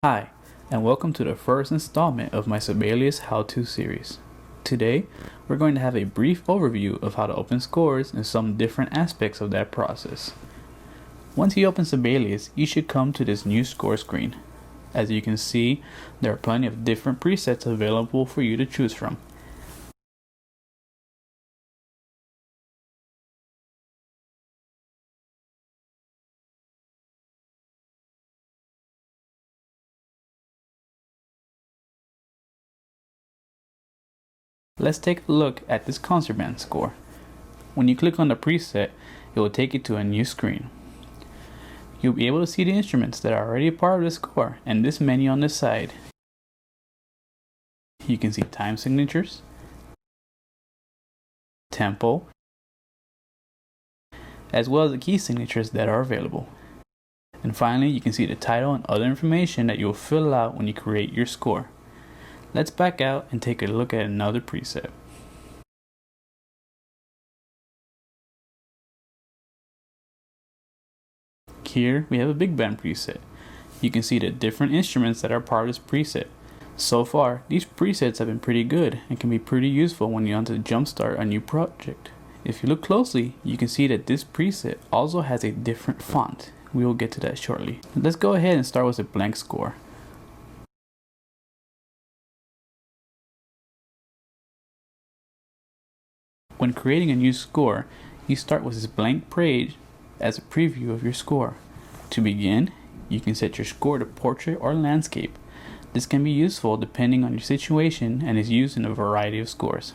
Hi, and welcome to the first installment of my Sibelius how-to series. Today, we're going to have a brief overview of how to open scores and some different aspects of that process. Once you open Sibelius, you should come to this new score screen. As you can see, there are plenty of different presets available for you to choose from. Let's take a look at this concert band score. When you click on the preset, it will take you to a new screen. You'll be able to see the instruments that are already a part of the score and this menu on the side. You can see time signatures, tempo, as well as the key signatures that are available. And finally, you can see the title and other information that you'll fill out when you create your score. Let's back out and take a look at another preset. Here we have a big band preset. You can see the different instruments that are part of this preset. So far, these presets have been pretty good and can be pretty useful when you want to jumpstart a new project. If you look closely, you can see that this preset also has a different font. We will get to that shortly. Let's go ahead and start with a blank score. When creating a new score, you start with this blank page as a preview of your score. To begin, you can set your score to portrait or landscape. This can be useful depending on your situation and is used in a variety of scores.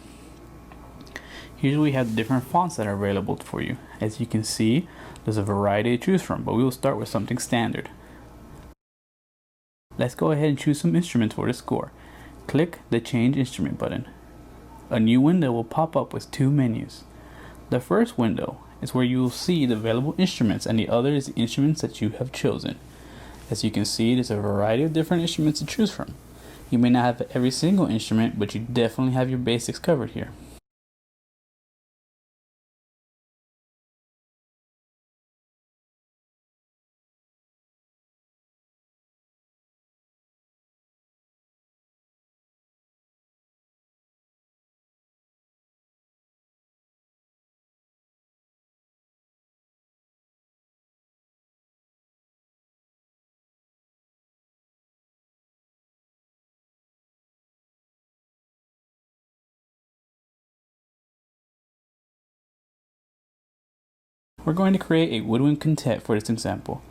Here we have different fonts that are available for you. As you can see, there's a variety to choose from, but we will start with something standard. Let's go ahead and choose some instruments for the score. Click the Change Instrument button. A new window will pop up with two menus. The first window is where you will see the available instruments, and the other is the instruments that you have chosen. As you can see, there's a variety of different instruments to choose from. You may not have every single instrument, but you definitely have your basics covered here. We're going to create a woodwind quintet for this example.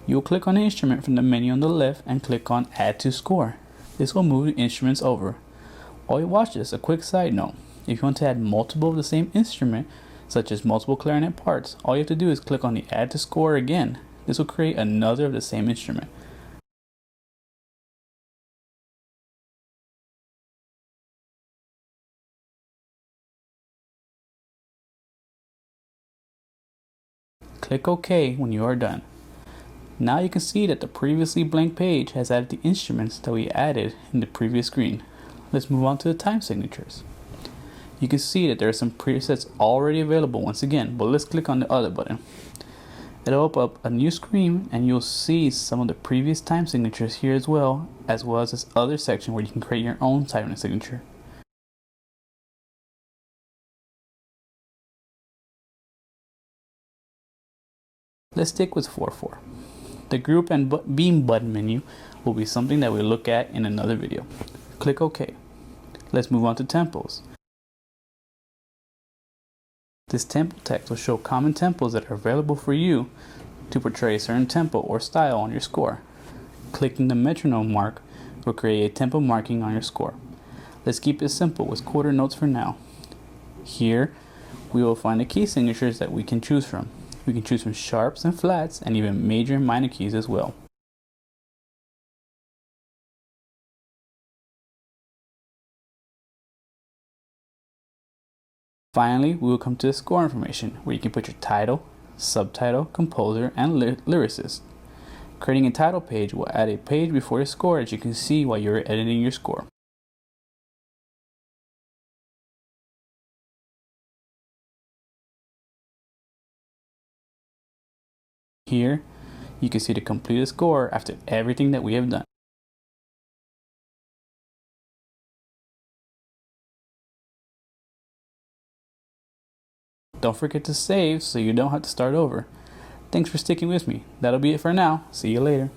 You will click on the instrument from the menu on the left and click on Add to Score. This will move the instruments over. While you watch this, a quick side note. If you want to add multiple of the same instrument, such as multiple clarinet parts, all you have to do is click on the Add to Score again. This will create another of the same instrument. Click OK when you are done. Now you can see that the previously blank page has added the instruments that we added in the previous screen. Let's move on to the time signatures. You can see that there are some presets already available once again, but let's click on the other button. It'll open up a new screen and you'll see some of the previous time signatures here as well as this other section where you can create your own time signature. Let's stick with 4/4. The group and beam button menu will be something that we'll look at in another video. Click OK. Let's move on to tempos. This tempo text will show common tempos that are available for you to portray a certain tempo or style on your score. Clicking the metronome mark will create a tempo marking on your score. Let's keep it simple with quarter notes for now. Here we will find the key signatures that we can choose from. We can choose from sharps and flats and even major and minor keys as well. Finally, we will come to the score information where you can put your title, subtitle, composer, and lyricist. Creating a title page will add a page before your score as you can see while you're editing your score. Here, you can see the completed score after everything that we have done. Don't forget to save so you don't have to start over. Thanks for sticking with me. That'll be it for now. See you later.